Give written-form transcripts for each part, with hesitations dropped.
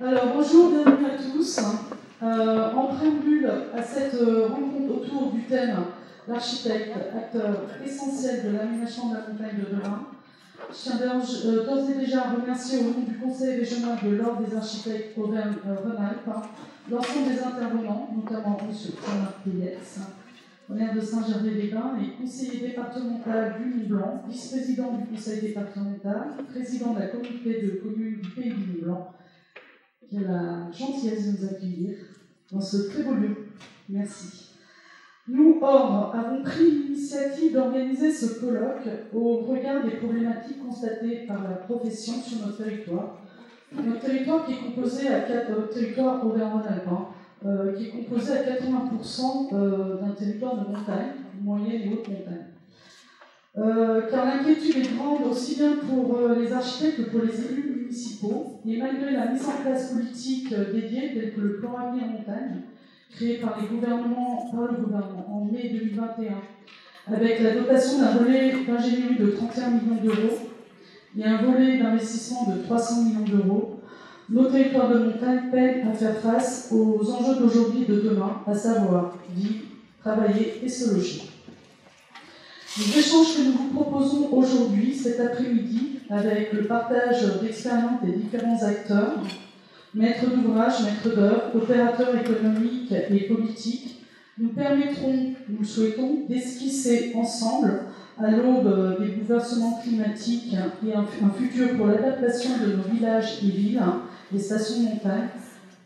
Alors, bonjour, bienvenue à tous. En préambule à cette rencontre autour du thème l'architecte, acteur essentiel de l'aménagement de la montagne de demain, je tiens d'ores et déjà à remercier au nom du Conseil régional de l'Ordre des architectes Auvergne-Rhône-Alpes l'ensemble des intervenants, notamment M. Jean-Marc Péliès, maire de Saint-Gervais-les-Bains et conseiller départemental du Mont-Blanc, vice-président du conseil départemental, président de la communauté de communes du Pays du Mont-Blanc, qui a la gentillesse de nous accueillir dans ce très beau lieu. Merci. Nous, Ordre, avons pris l'initiative d'organiser ce colloque au regard des problématiques constatées par la profession sur notre territoire. Notre territoire qui est composé à territoire Auvergne-Rhône-Alpes, qui est composé à 80% d'un territoire de montagne, moyenne et haute montagne. Car l'inquiétude est grande aussi bien pour les architectes que pour les élus municipaux, et malgré la mise en place politique dédiée, telle que le plan Avenir Montagne, créé par le gouvernement en mai 2021, avec la dotation d'un volet d'ingénierie de 31 millions d'euros et un volet d'investissement de 300 millions d'euros, nos territoires de montagne peinent à faire face aux enjeux d'aujourd'hui et de demain, à savoir vivre, travailler et se loger. Les échanges que nous vous proposons aujourd'hui, cet après-midi, avec le partage d'expériences des différents acteurs, maîtres d'ouvrage, maîtres d'œuvre, opérateurs économiques et politiques, nous permettront, nous le souhaitons, d'esquisser ensemble, à l'aube des bouleversements climatiques et un futur pour l'adaptation de nos villages et villes, les stations de montagne,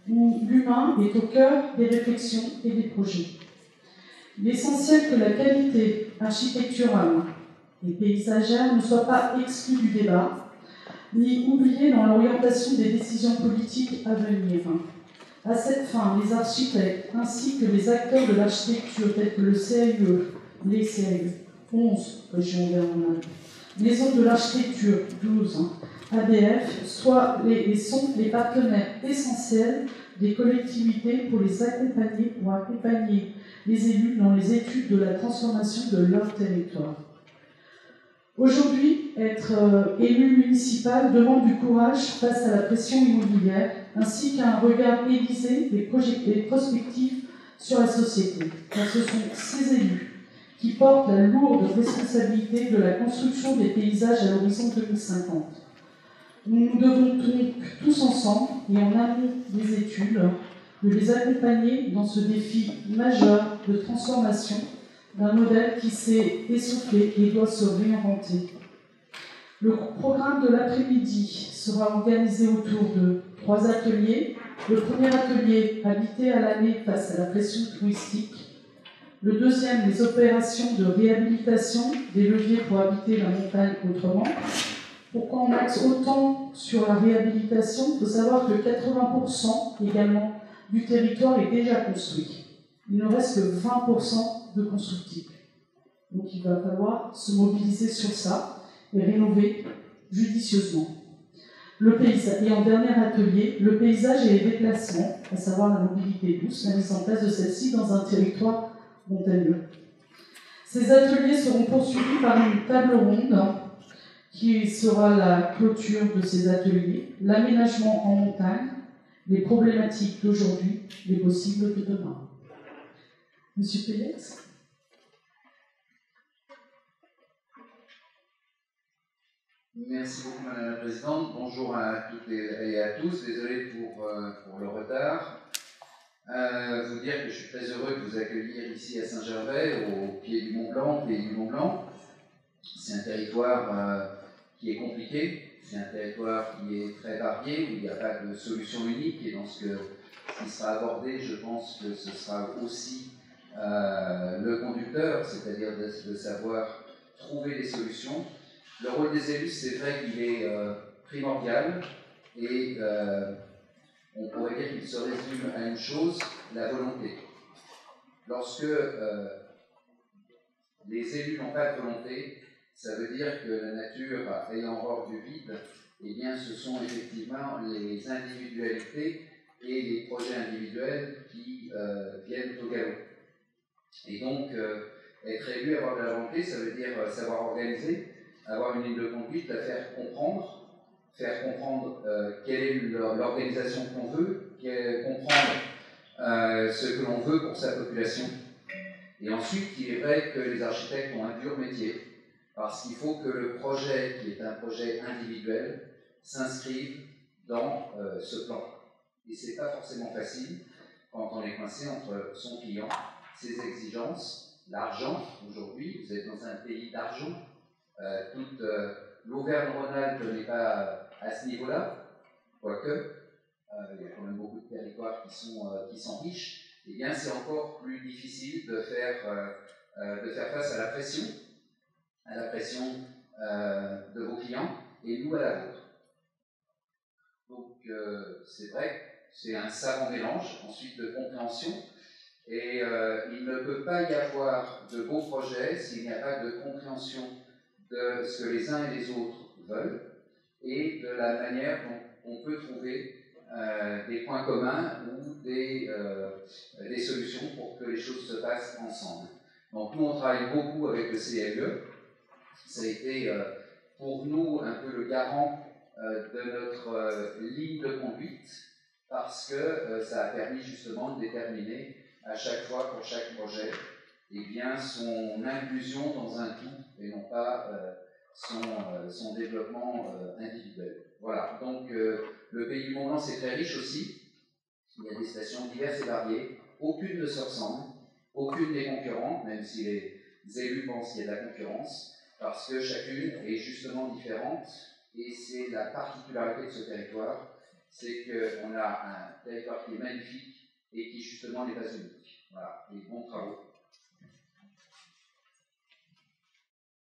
où l'humain est au cœur des réflexions et des projets. Il est essentiel que la qualité architecturale et paysagère ne soit pas exclue du débat, ni oubliée dans l'orientation des décisions politiques à venir. À cette fin, les architectes ainsi que les acteurs de l'architecture tels que le CAE, les CAE, 11 régions Auvergne-Rhône-Alpes, Maison de l'architecture, 12, ABF, sont les partenaires essentiels des collectivités pour accompagner les élus dans les études de la transformation de leur territoire. Aujourd'hui, être élu municipal demande du courage face à la pression immobilière, ainsi qu'un regard aiguisé et prospectif sur la société, car ce sont ces élus qui portent la lourde responsabilité de la construction des paysages à l'horizon 2050. Nous devons donc tous ensemble, et en amont des études, de les accompagner dans ce défi majeur de transformation d'un modèle qui s'est essoufflé et doit se réinventer. Le programme de l'après-midi sera organisé autour de 3 ateliers. Le premier atelier, habiter à l'année face à la pression touristique. Le deuxième, les opérations de réhabilitation des leviers pour habiter la montagne autrement. Pourquoi on axe autant sur la réhabilitation? Il faut savoir que 80% également du territoire est déjà construit. Il ne reste que 20% de constructible. Donc il va falloir se mobiliser sur ça et rénover judicieusement. Et en dernier atelier, le paysage et les déplacements, à savoir la mobilité douce, la mise en place de celle-ci dans un territoire montagneux. Ces ateliers seront poursuivis par une table ronde qui sera la clôture de ces ateliers, l'aménagement en montagne, les problématiques d'aujourd'hui, les possibles de demain. Monsieur Péliès? Merci beaucoup, Madame la Présidente. Bonjour à toutes et à tous. Désolé pour le retard. Vous dire que je suis très heureux de vous accueillir ici à Saint-Gervais, au pied du Mont-Blanc, au pays du Mont-Blanc. C'est un territoire qui est compliqué. C'est un territoire qui est très varié, où il n'y a pas de solution unique. Et dans ce qui sera abordé, je pense que ce sera aussi le conducteur, c'est-à-dire de savoir trouver des solutions. Le rôle des élus, c'est vrai qu'il est primordial et on pourrait dire qu'il se résume à une chose, la volonté. Lorsque les élus n'ont pas de volonté, ça veut dire que la nature ayant horreur du vide, eh bien, ce sont effectivement les individualités et les projets individuels qui viennent au galop. Et donc, être élu, avoir de la volonté, ça veut dire savoir organiser, avoir une ligne de conduite, la faire comprendre, faire comprendre quelle est l'organisation qu'on veut, comprendre ce que l'on veut pour sa population. Et ensuite, il est vrai que les architectes ont un dur métier, parce qu'il faut que le projet, qui est un projet individuel, s'inscrive dans ce plan. Et ce n'est pas forcément facile quand on est coincé entre son client, ses exigences, l'argent. Aujourd'hui, vous êtes dans un pays d'argent. Toute l'Auvergne-Rhône-Alpes n'est pas à ce niveau-là, quoique il y a quand même beaucoup de territoires qui sont riches. Eh bien, c'est encore plus difficile de faire face à la pression de vos clients et nous à la vôtre. Donc, c'est vrai, c'est un savant mélange ensuite de compréhension. Et il ne peut pas y avoir de beaux projets s'il n'y a pas de compréhension de ce que les uns et les autres veulent et de la manière dont on peut trouver des points communs ou des solutions pour que les choses se passent ensemble. Donc nous, on travaille beaucoup avec le CLE. Ça a été pour nous un peu le garant de notre ligne de conduite parce que ça a permis justement de déterminer à chaque fois, pour chaque projet, eh bien, son inclusion dans un tout et non pas son développement individuel. Voilà, donc le pays du Mont-Blanc, c'est très riche aussi. Il y a des stations diverses et variées. Aucune ne se ressemble, aucune n'est concurrente, même si les élus pensent qu'il y a de la concurrence, parce que chacune est justement différente. Et c'est la particularité de ce territoire, c'est qu'on a un territoire qui est magnifique et qui justement n'est pas unique. Voilà, et bons travaux.